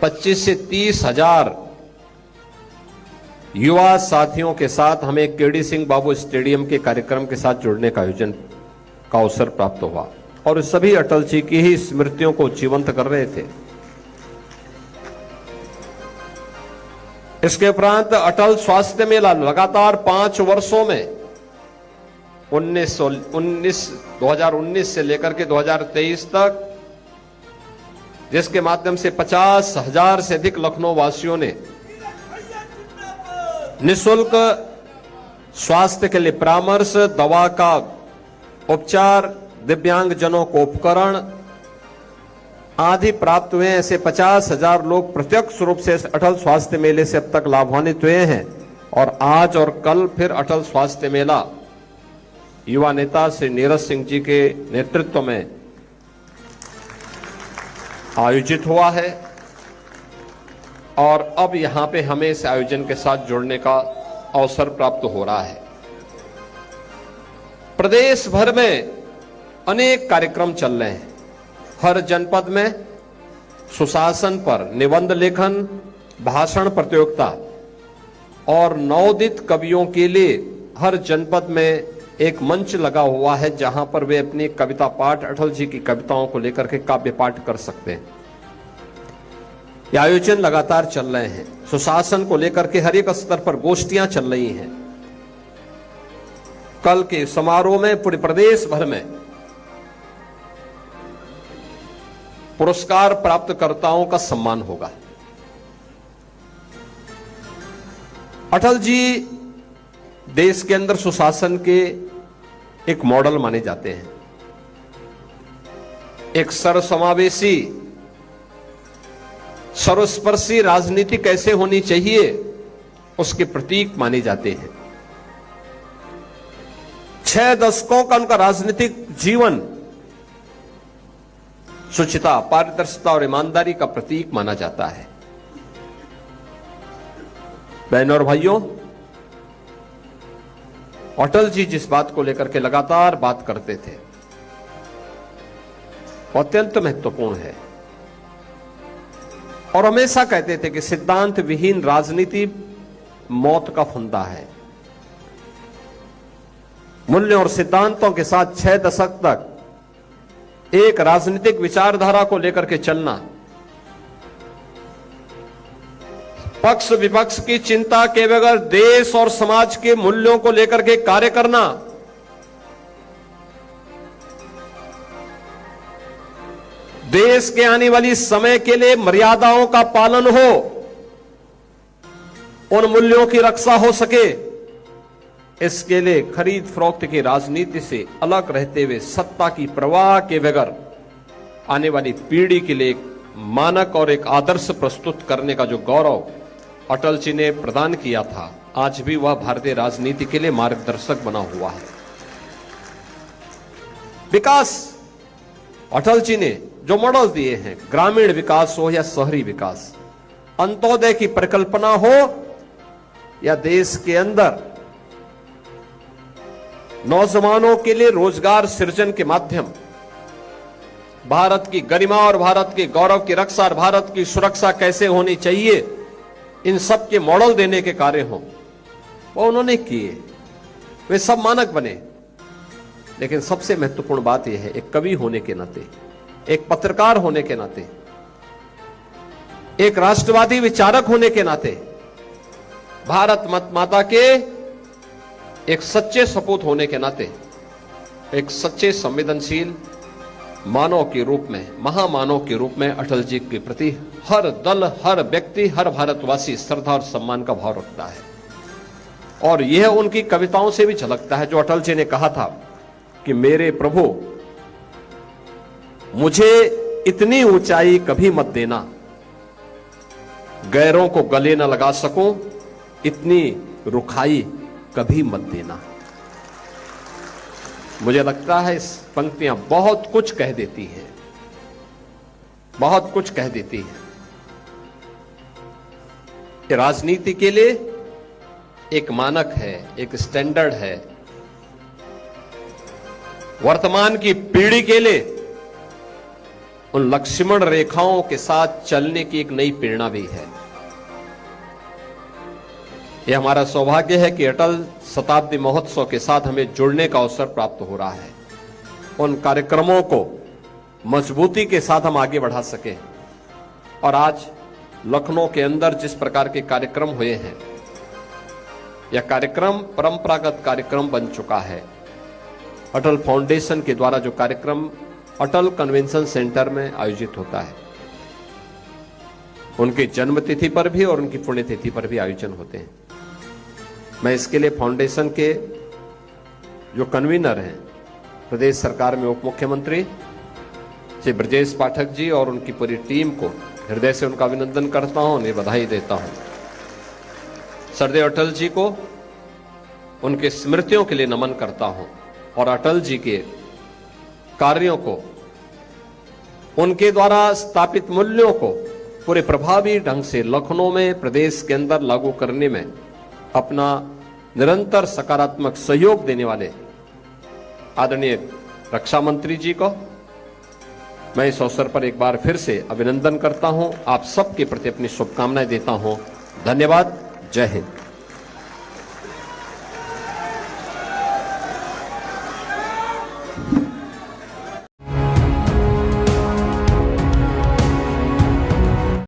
25 से 30 हजार युवा साथियों के साथ हमें केडी सिंह बाबू स्टेडियम के कार्यक्रम के साथ जुड़ने का आयोजन का अवसर प्राप्त हुआ और सभी अटल जी की ही स्मृतियों को जीवंत कर रहे थे। इसके उपरांत अटल स्वास्थ्य मेला लगातार 5 वर्षों में 2019 से लेकर के 2023 तक, जिसके माध्यम से 50,000 से अधिक लखनऊ वासियों ने निःशुल्क स्वास्थ्य के लिए परामर्श, दवा का उपचार, दिव्यांग जनों को उपकरण आदि प्राप्त हुए। ऐसे 50,000 लोग प्रत्यक्ष रूप से अटल स्वास्थ्य मेले से अब तक लाभान्वित हुए हैं और आज और कल फिर अटल स्वास्थ्य मेला युवा नेता श्री नीरज सिंह जी के नेतृत्व में आयोजित हुआ है और अब यहां पे हमें इस आयोजन के साथ जुड़ने का अवसर प्राप्त हो रहा है। प्रदेश भर में अनेक कार्यक्रम चल रहे हैं। हर जनपद में सुशासन पर निबंध लेखन, भाषण प्रतियोगिता और नवोदित कवियों के लिए हर जनपद में एक मंच लगा हुआ है जहां पर वे अपनी कविता पाठ, अटल जी की कविताओं को लेकर के काव्य पाठ कर सकते हैं। ये आयोजन लगातार चल रहे हैं। सुशासन को लेकर के हर एक स्तर पर गोष्ठियां चल रही हैं। कल के समारोह में पूरे प्रदेश भर में पुरस्कार प्राप्तकर्ताओं का सम्मान होगा। अटल जी देश के अंदर सुशासन के एक मॉडल माने जाते हैं। एक सर्वसमावेशी, सर्वस्पर्शी राजनीति कैसे होनी चाहिए उसके प्रतीक माने जाते हैं। 6 दशकों का उनका राजनीतिक जीवन शुचिता, पारदर्शिता और ईमानदारी का प्रतीक माना जाता है। बहनों और भाइयों, अटल जी जिस बात को लेकर के लगातार बात करते थे वो अत्यंत महत्वपूर्ण है और हमेशा कहते थे कि सिद्धांत विहीन राजनीति मौत का फंदा है। मूल्यों और सिद्धांतों के साथ 6 दशक तक एक राजनीतिक विचारधारा को लेकर के चलना, पक्ष विपक्ष की चिंता के बगैर देश और समाज के मूल्यों को लेकर के कार्य करना, देश के आने वाली समय के लिए मर्यादाओं का पालन हो, उन मूल्यों की रक्षा हो सके, इसके लिए खरीद फरोख्त की राजनीति से अलग रहते हुए सत्ता की परवाह के बगैर आने वाली पीढ़ी के लिए एक मानक और एक आदर्श प्रस्तुत करने का जो गौरव अटल जी ने प्रदान किया था, आज भी वह भारतीय राजनीति के लिए मार्गदर्शक बना हुआ है। विकास, अटल जी ने जो मॉडल दिए हैं, ग्रामीण विकास हो या शहरी विकास, अंत्योदय की परिकल्पना हो या देश के अंदर नौजवानों के लिए रोजगार सृजन के माध्यम भारत की गरिमा और भारत के गौरव की रक्षा और भारत की सुरक्षा कैसे होनी चाहिए, इन सब के मॉडल देने के कार्य हों, वो उन्होंने किए। वे सब मानक बने। लेकिन सबसे महत्वपूर्ण बात यह है, एक कवि होने के नाते, एक पत्रकार होने के नाते, एक राष्ट्रवादी विचारक होने के नाते, भारत माता के एक सच्चे सपूत होने के नाते, एक सच्चे संवेदनशील मानव के रूप में, महामानव के रूप में अटल जी के प्रति हर दल, हर व्यक्ति, हर भारतवासी श्रद्धा और सम्मान का भाव रखता है। और यह उनकी कविताओं से भी झलकता है, जो अटल जी ने कहा था कि मेरे प्रभु, मुझे इतनी ऊंचाई कभी मत देना, गैरों को गले न लगा सकूं, इतनी रुखाई कभी मत देना। मुझे लगता है इस पंक्तियां बहुत कुछ कह देती हैं, बहुत कुछ कह देती हैं। कि राजनीति के लिए एक मानक है, एक स्टैंडर्ड है। वर्तमान की पीढ़ी के लिए उन लक्ष्मण रेखाओं के साथ चलने की एक नई प्रेरणा भी है। यह हमारा सौभाग्य है कि अटल शताब्दी महोत्सव के साथ हमें जुड़ने का अवसर प्राप्त हो रहा है। उन कार्यक्रमों को मजबूती के साथ हम आगे बढ़ा सके। और आज लखनऊ के अंदर जिस प्रकार के कार्यक्रम हुए हैं, यह कार्यक्रम परंपरागत कार्यक्रम बन चुका है। अटल फाउंडेशन के द्वारा जो कार्यक्रम अटल कन्वेंशन सेंटर में आयोजित होता है, उनकी जन्मतिथि पर भी और उनकी पुण्यतिथि पर भी आयोजन होते हैं। मैं इसके लिए फाउंडेशन के जो कन्वीनर हैं, प्रदेश सरकार में उप मुख्यमंत्री श्री ब्रजेश पाठक जी और उनकी पूरी टीम को हृदय से उनका अभिनंदन करता हूं, उन्हें बधाई देता हूं। सरदेव अटल जी को उनके स्मृतियों के लिए नमन करता हूं और अटल जी के कार्यों को, उनके द्वारा स्थापित मूल्यों को पूरे प्रभावी ढंग से लखनऊ में, प्रदेश के अंदर लागू करने में अपना निरंतर सकारात्मक सहयोग देने वाले आदरणीय रक्षा मंत्री जी को मैं इस अवसर पर एक बार फिर से अभिनंदन करता हूं। आप सबके प्रति अपनी शुभकामनाएं देता हूं। धन्यवाद। जय हिंद।